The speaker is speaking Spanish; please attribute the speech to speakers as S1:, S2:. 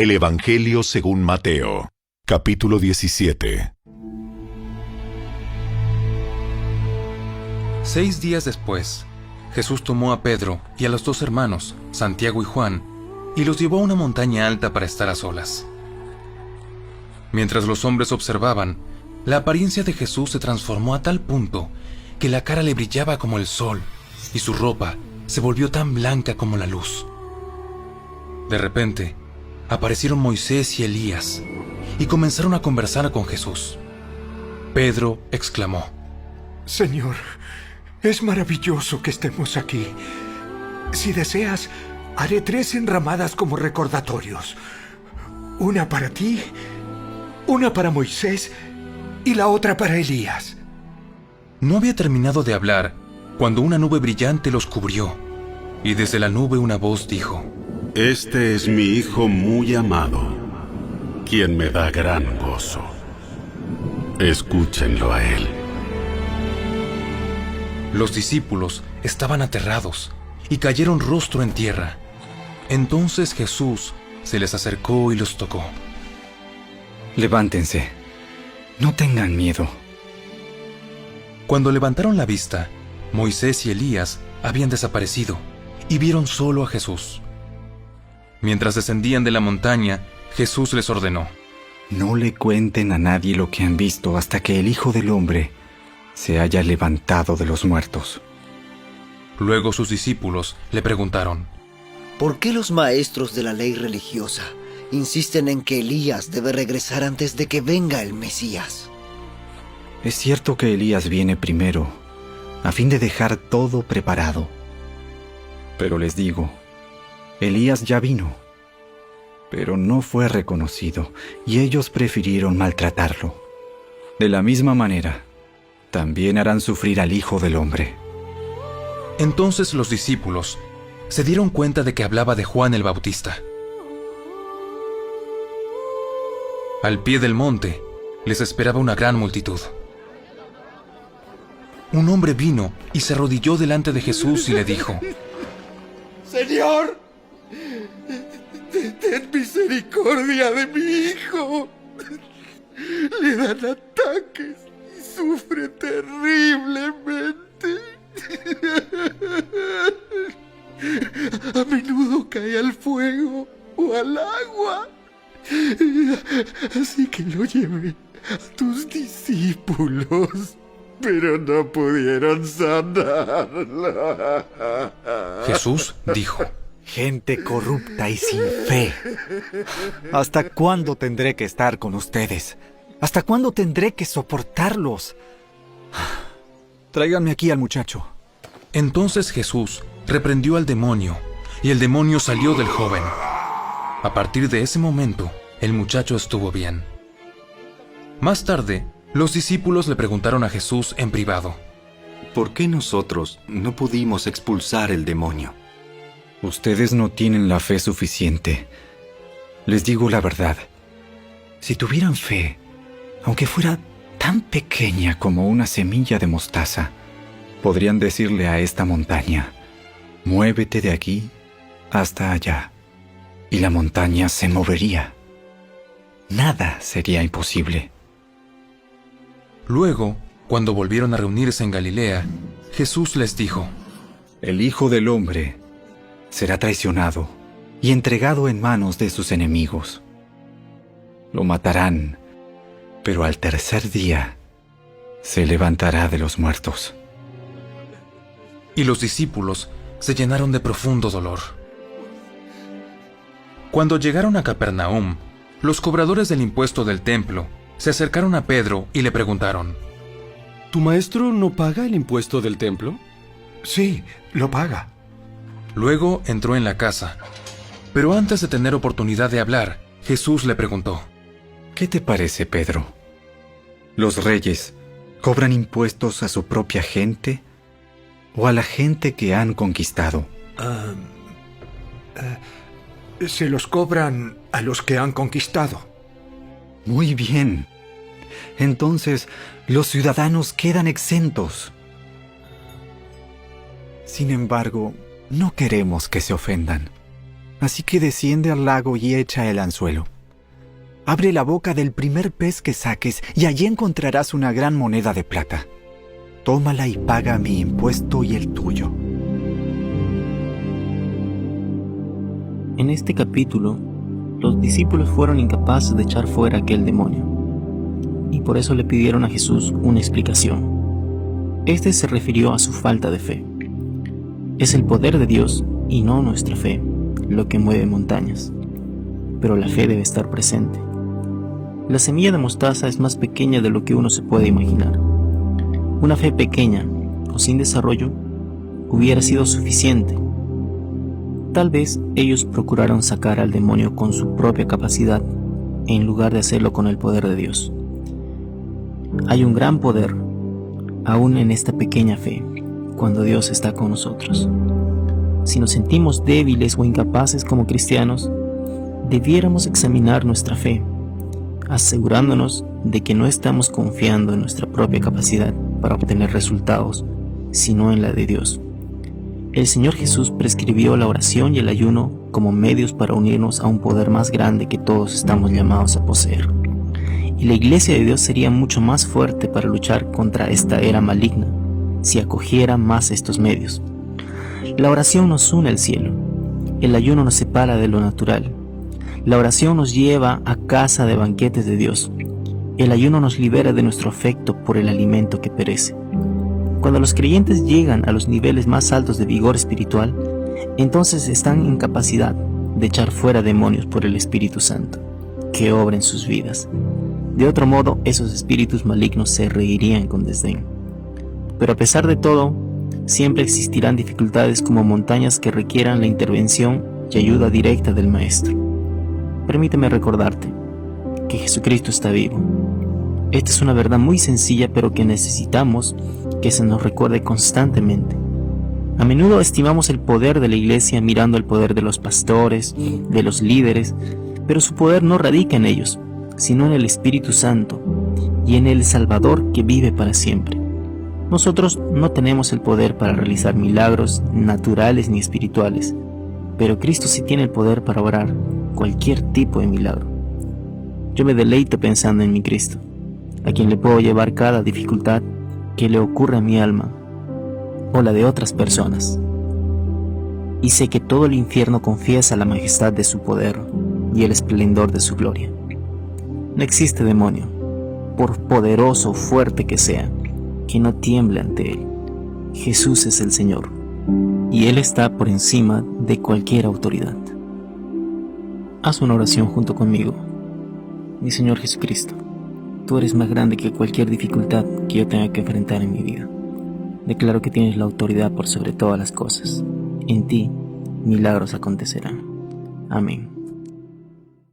S1: El Evangelio según Mateo, capítulo 17.
S2: 6 días después, Jesús tomó a Pedro y a los 2 hermanos, Santiago y Juan, y los llevó a una montaña alta para estar a solas. Mientras los hombres observaban, la apariencia de Jesús se transformó a tal punto que la cara le brillaba como el sol y su ropa se volvió tan blanca como la luz. De repente, aparecieron Moisés y Elías y comenzaron a conversar con Jesús. Pedro exclamó:
S3: Señor, es maravilloso que estemos aquí. Si deseas, haré 3 enramadas como recordatorios. Una para ti, una para Moisés y la otra para Elías.
S2: No había terminado de hablar cuando una nube brillante los cubrió, y desde la nube una voz dijo:
S4: Este es mi Hijo muy amado, quien me da gran gozo. Escúchenlo a él.
S2: Los discípulos estaban aterrados y cayeron rostro en tierra. Entonces Jesús se les acercó y los tocó.
S5: Levántense, no tengan miedo.
S2: Cuando levantaron la vista, Moisés y Elías habían desaparecido y vieron solo a Jesús. Mientras descendían de la montaña, Jesús les ordenó:
S5: No le cuenten a nadie lo que han visto hasta que el Hijo del Hombre se haya levantado de los muertos.
S2: Luego sus discípulos le preguntaron:
S6: ¿Por qué los maestros de la ley religiosa insisten en que Elías debe regresar antes de que venga el Mesías?
S5: Es cierto que Elías viene primero, a fin de dejar todo preparado. Pero les digo, Elías ya vino, pero no fue reconocido, y ellos prefirieron maltratarlo. De la misma manera, también harán sufrir al Hijo del Hombre.
S2: Entonces los discípulos se dieron cuenta de que hablaba de Juan el Bautista. Al pie del monte les esperaba una gran multitud. Un hombre vino y se arrodilló delante de Jesús y le dijo:
S3: Señor, ten misericordia de mi hijo. Le dan ataques y sufre terriblemente. A menudo cae al fuego o al agua. Así que lo llevé a tus discípulos, pero no pudieron sanarlo.
S2: Jesús dijo:
S5: Gente corrupta y sin fe. ¿Hasta cuándo tendré que estar con ustedes? ¿Hasta cuándo tendré que soportarlos? Tráiganme aquí al muchacho.
S2: Entonces Jesús reprendió al demonio, y el demonio salió del joven. A partir de ese momento, el muchacho estuvo bien. Más tarde, los discípulos le preguntaron a Jesús en privado:
S7: ¿Por qué nosotros no pudimos expulsar el demonio?
S5: Ustedes no tienen la fe suficiente. Les digo la verdad. Si tuvieran fe, aunque fuera tan pequeña como una semilla de mostaza, podrían decirle a esta montaña: muévete de aquí hasta allá, y la montaña se movería. Nada sería imposible.
S2: Luego, cuando volvieron a reunirse en Galilea, Jesús les dijo:
S5: El Hijo del Hombre será traicionado y entregado en manos de sus enemigos. Lo matarán, pero al tercer día se levantará de los muertos.
S2: Y los discípulos se llenaron de profundo dolor. Cuando llegaron a Capernaum, los cobradores del impuesto del templo se acercaron a Pedro y le preguntaron:
S8: ¿Tu maestro no paga el impuesto del templo?
S3: Sí, lo paga.
S2: Luego entró en la casa. Pero antes de tener oportunidad de hablar, Jesús le preguntó:
S5: ¿Qué te parece, Pedro? ¿Los reyes cobran impuestos a su propia gente o a la gente que han conquistado?
S3: Se los cobran a los que han conquistado.
S5: Muy bien. Entonces, los ciudadanos quedan exentos. Sin embargo, no queremos que se ofendan. Así que desciende al lago y echa el anzuelo. Abre la boca del primer pez que saques y allí encontrarás una gran moneda de plata. Tómala y paga mi impuesto y el tuyo.
S9: En este capítulo, los discípulos fueron incapaces de echar fuera aquel demonio, y por eso le pidieron a Jesús una explicación. Este se refirió a su falta de fe. Es el poder de Dios y no nuestra fe lo que mueve montañas, pero la fe debe estar presente. La semilla de mostaza es más pequeña de lo que uno se puede imaginar. Una fe pequeña o sin desarrollo hubiera sido suficiente. Tal vez ellos procuraron sacar al demonio con su propia capacidad en lugar de hacerlo con el poder de Dios. Hay un gran poder aún en esta pequeña fe cuando Dios está con nosotros. Si nos sentimos débiles o incapaces como cristianos, debiéramos examinar nuestra fe, asegurándonos de que no estamos confiando en nuestra propia capacidad para obtener resultados, sino en la de Dios. El Señor Jesús prescribió la oración y el ayuno como medios para unirnos a un poder más grande que todos estamos llamados a poseer. Y la Iglesia de Dios sería mucho más fuerte para luchar contra esta era maligna si acogiera más estos medios. La oración nos une al cielo. El ayuno nos separa de lo natural. La oración nos lleva a casa de banquetes de Dios. El ayuno nos libera de nuestro afecto por el alimento que perece. Cuando los creyentes llegan a los niveles más altos de vigor espiritual, entonces están en capacidad de echar fuera demonios por el Espíritu Santo, que obra en sus vidas. De otro modo, esos espíritus malignos se reirían con desdén. Pero a pesar de todo, siempre existirán dificultades como montañas que requieran la intervención y ayuda directa del Maestro. Permíteme recordarte que Jesucristo está vivo. Esta es una verdad muy sencilla, pero que necesitamos que se nos recuerde constantemente. A menudo estimamos el poder de la Iglesia mirando el poder de los pastores, de los líderes, pero su poder no radica en ellos, sino en el Espíritu Santo y en el Salvador que vive para siempre. Nosotros no tenemos el poder para realizar milagros naturales ni espirituales, pero Cristo sí tiene el poder para obrar cualquier tipo de milagro. Yo me deleito pensando en mi Cristo, a quien le puedo llevar cada dificultad que le ocurre a mi alma o la de otras personas. Y sé que todo el infierno confiesa la majestad de su poder y el esplendor de su gloria. No existe demonio, por poderoso o fuerte que sea, que no tiemble ante él. Jesús es el Señor, y Él está por encima de cualquier autoridad. Haz una oración junto conmigo. Mi Señor Jesucristo, Tú eres más grande que cualquier dificultad que yo tenga que enfrentar en mi vida. Declaro que tienes la autoridad por sobre todas las cosas. En ti, milagros acontecerán. Amén.